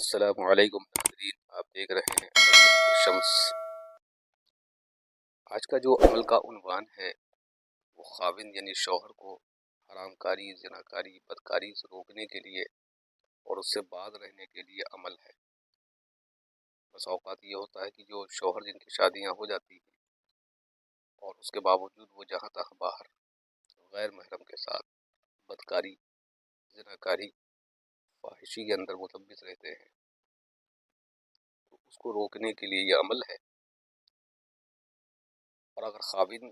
السلام علیکم ناظرین، آپ دیکھ رہے ہیں عمل شمس۔ آج کا جو عمل کا عنوان ہے وہ خاوند یعنی شوہر کو حرام کاری، زناکاری، بدکاری سے روکنے کے لیے اور اس سے باز رہنے کے لیے عمل ہے۔ بس اوقات یہ ہوتا ہے کہ جو شوہر جن کی شادیاں ہو جاتی ہیں اور اس کے باوجود وہ جہاں تہاں باہر غیر محرم کے ساتھ بدکاری، زناکاری، فاحشی کے اندر ملوث رہتے ہیں، تو اس کو روکنے کے لیے یہ عمل ہے۔ اور اگر خاوند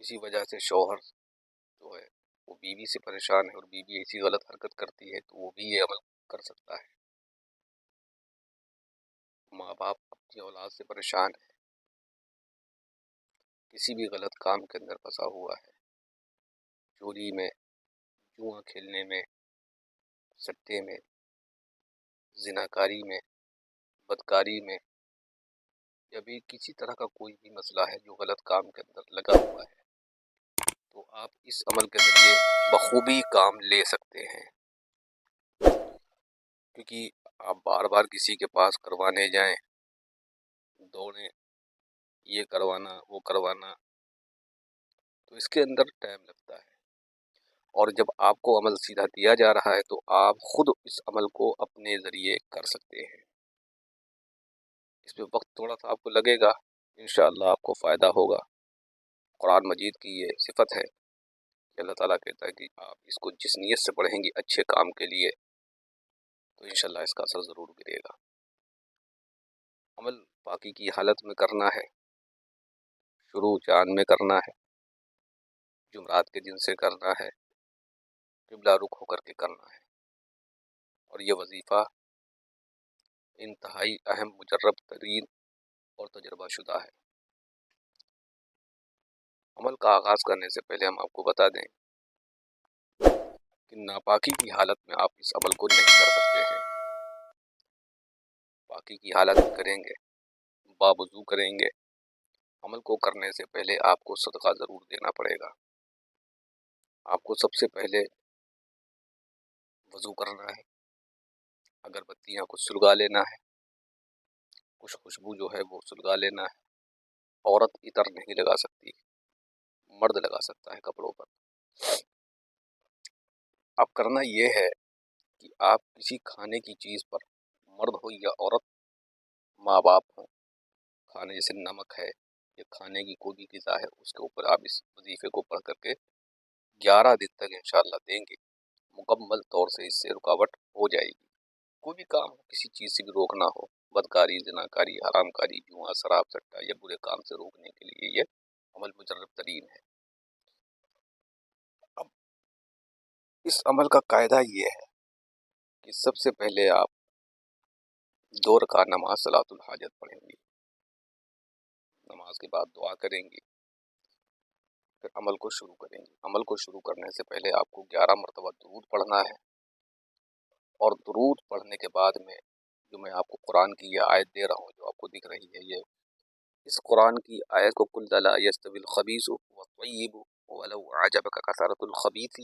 کسی وجہ سے شوہر جو ہے وہ بیوی سے پریشان ہے اور بیوی ایسی غلط حرکت کرتی ہے تو وہ بھی یہ عمل کر سکتا ہے۔ ماں باپ اپنی اولاد سے پریشان ہے، کسی بھی غلط کام کے اندر پھنسا ہوا ہے، چوری میں، جوا کھیلنے میں، سٹے میں، زناکاری میں، بدکاری میں، یا بھی کسی طرح کا کوئی بھی مسئلہ ہے جو غلط کام کے اندر لگا ہوا ہے، تو آپ اس عمل کے ذریعے بخوبی کام لے سکتے ہیں۔ کیونکہ آپ بار بار کسی کے پاس کروانے جائیں، دوڑیں، یہ کروانا وہ کروانا، تو اس کے اندر ٹائم لگتا ہے۔ اور جب آپ کو عمل سیدھا دیا جا رہا ہے تو آپ خود اس عمل کو اپنے ذریعے کر سکتے ہیں۔ اس میں وقت تھوڑا سا آپ کو لگے گا، انشاءاللہ آپ کو فائدہ ہوگا۔ قرآن مجید کی یہ صفت ہے کہ اللہ تعالیٰ کہتا ہے کہ آپ اس کو جس نیت سے پڑھیں گی اچھے کام کے لیے تو انشاءاللہ اس کا اثر ضرور گرے گا۔ عمل پاکی کی حالت میں کرنا ہے، شروع چاند میں کرنا ہے، جمعرات کے دن سے کرنا ہے، قبلہ رخ ہو کر کے کرنا ہے، اور یہ وظیفہ انتہائی اہم، مجرب ترین اور تجربہ شدہ ہے۔ عمل کا آغاز کرنے سے پہلے ہم آپ کو بتا دیں کہ ناپاکی کی حالت میں آپ اس عمل کو نہیں کر سکتے ہیں۔ پاکی کی حالت میں کریں گے، باوضو کریں گے۔ عمل کو کرنے سے پہلے آپ کو صدقہ ضرور دینا پڑے گا۔ آپ کو سب سے پہلے وضو کرنا ہے، اگربتیاں کچھ سلگا لینا ہے، کچھ خوشبو جو ہے وہ سلگا لینا ہے۔ عورت عطر نہیں لگا سکتی، مرد لگا سکتا ہے کپڑوں پر۔ اب کرنا یہ ہے کہ آپ کسی کھانے کی چیز پر، مرد ہو یا عورت، ماں باپ ہوں، کھانے جیسے نمک ہے یا کھانے کی کوئی بھی غذا ہے، اس کے اوپر آپ اس وظیفے کو پڑھ کر کے 11 دن تک انشاءاللہ دیں گے، مکمل طور سے اس سے رکاوٹ ہو جائے گی۔ کوئی بھی کام ہو، کسی چیز سے بھی روکنا ہو، بدکاری، زناکاری، حرام کاری، جوا، شراب، سٹا یا برے کام سے روکنے کے لیے یہ عمل مجرب ترین ہے۔ اب اس عمل کا قاعدہ یہ ہے کہ سب سے پہلے آپ 2 رکعت نماز صلاۃ الحاجت پڑھیں گی، نماز کے بعد دعا کریں گی، پھر عمل کو شروع کریں گی۔ عمل کو شروع کرنے سے پہلے آپ کو 11 مرتبہ درود پڑھنا ہے، اور درود پڑھنے کے بعد میں جو میں آپ کو قرآن کی یہ آیت دے رہا ہوں جو آپ کو دکھ رہی ہے، یہ اس قرآن کی آیت کو قل لا یستوی الخبیث والطیب ولو اعجبک کثرۃ الخبیث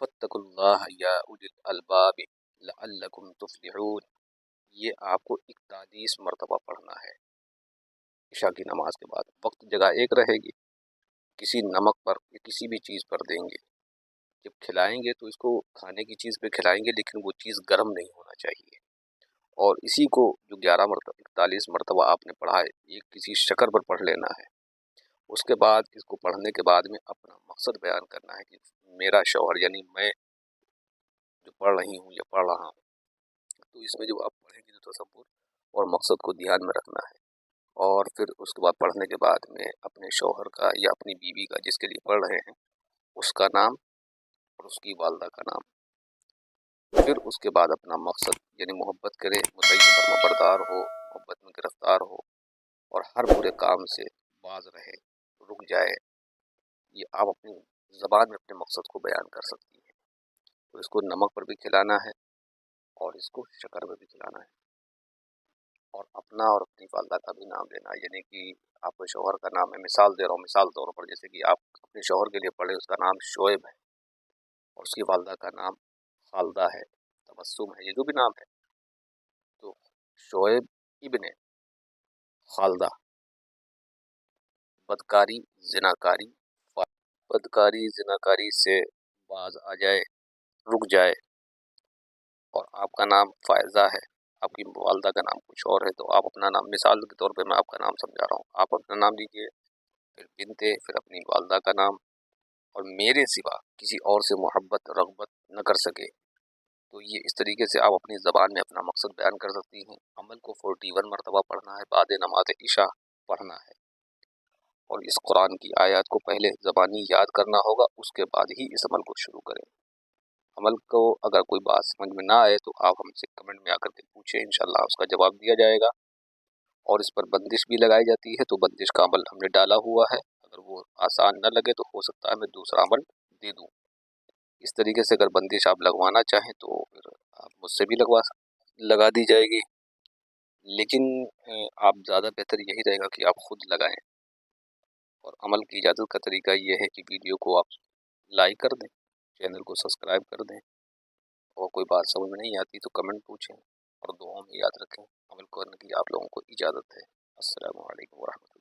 فاتقوا اللہ یا اولی الالباب لعلکم تفلحون، یہ آپ کو 41 مرتبہ پڑھنا ہے عشاء کی نماز کے بعد۔ وقت جگہ ایک رہے گی، کسی نمک پر یا کسی بھی چیز پر دیں گے، جب کھلائیں گے تو اس کو کھانے کی چیز پہ کھلائیں گے، لیکن وہ چیز گرم نہیں ہونا چاہیے۔ اور اسی کو جو 11 مرتبہ 41 مرتبہ آپ نے پڑھا ہے، یہ کسی شکر پر پڑھ لینا ہے۔ اس کے بعد اس کو پڑھنے کے بعد میں اپنا مقصد بیان کرنا ہے کہ میرا شوہر یعنی میں جو پڑھ رہی ہوں یا پڑھ رہا ہوں، تو اس میں جو آپ پڑھیں گے تو تصور اور مقصد کو دھیان میں رکھنا ہے۔ اور پھر اس کے بعد پڑھنے کے بعد میں اپنے شوہر کا یا اپنی بیوی کا جس کے لیے پڑھ رہے ہیں اس کا نام اور اس کی والدہ کا نام، پھر اس کے بعد اپنا مقصد یعنی محبت کرے، مطیع فرما بردار ہو، محبت میں گرفتار ہو اور ہر برے کام سے باز رہے، رک جائے، یہ آپ اپنی زبان میں اپنے مقصد کو بیان کر سکتی ہیں۔ تو اس کو نمک پر بھی کھلانا ہے اور اس کو شکر پر بھی کھلانا ہے، اور اپنا اور اپنی والدہ کا بھی نام لینا ہے، یعنی کہ آپ کے شوہر کا نام ہے، مثال دے رہا ہوں، مثال طور پر جیسے کہ آپ اپنے شوہر کے لیے پڑھے، اس کا نام شعیب ہے اور اس کی والدہ کا نام خالدہ ہے، تبسم ہے، یہ جو بھی نام ہے، شعیب ابن خالدہ بدکاری زناکاری بدکاری زناکاری سے باز آ جائے، رک جائے، اور آپ کا نام فائزہ ہے، آپ کی والدہ کا نام کچھ اور ہے، تو آپ اپنا نام، مثال کے طور پہ میں آپ کا نام سمجھا رہا ہوں، آپ اپنا نام لیجئے، پھر بنتے، پھر اپنی والدہ کا نام، اور میرے سوا کسی اور سے محبت رغبت نہ کر سکے، تو یہ اس طریقے سے آپ اپنی زبان میں اپنا مقصد بیان کر سکتی ہیں۔ عمل کو 41 مرتبہ پڑھنا ہے، بعد نماز عشاء پڑھنا ہے، اور اس قرآن کی آیات کو پہلے زبانی یاد کرنا ہوگا، اس کے بعد ہی اس عمل کو شروع کریں۔ عمل کو اگر کوئی بات سمجھ میں نہ آئے تو آپ ہم سے کمنٹ میں آ کر کے پوچھیں، انشاءاللہ اس کا جواب دیا جائے گا، اور اس پر بندش بھی لگائی جاتی ہے، تو بندش کا عمل ہم نے ڈالا ہوا ہے، اگر وہ آسان نہ لگے تو ہو سکتا ہے میں دوسرا عمل دے دوں۔ اس طریقے سے اگر بندش آپ لگوانا چاہیں تو پھر آپ مجھ سے بھی لگا دی جائے گی، لیکن آپ زیادہ بہتر یہی رہے گا کہ آپ خود لگائیں، اور عمل کی اجازت کا طریقہ یہ ہے کہ ویڈیو کو آپ لائک کر دیں، چینل کو سبسکرائب کر دیں، اور کوئی بات سمجھ میں نہیں آتی تو کمنٹ پوچھیں، اور دعاؤں میں یاد رکھیں۔ عمل کرنے کی آپ لوگوں کو اجازت ہے۔ السلام علیکم ورحمۃ اللہ۔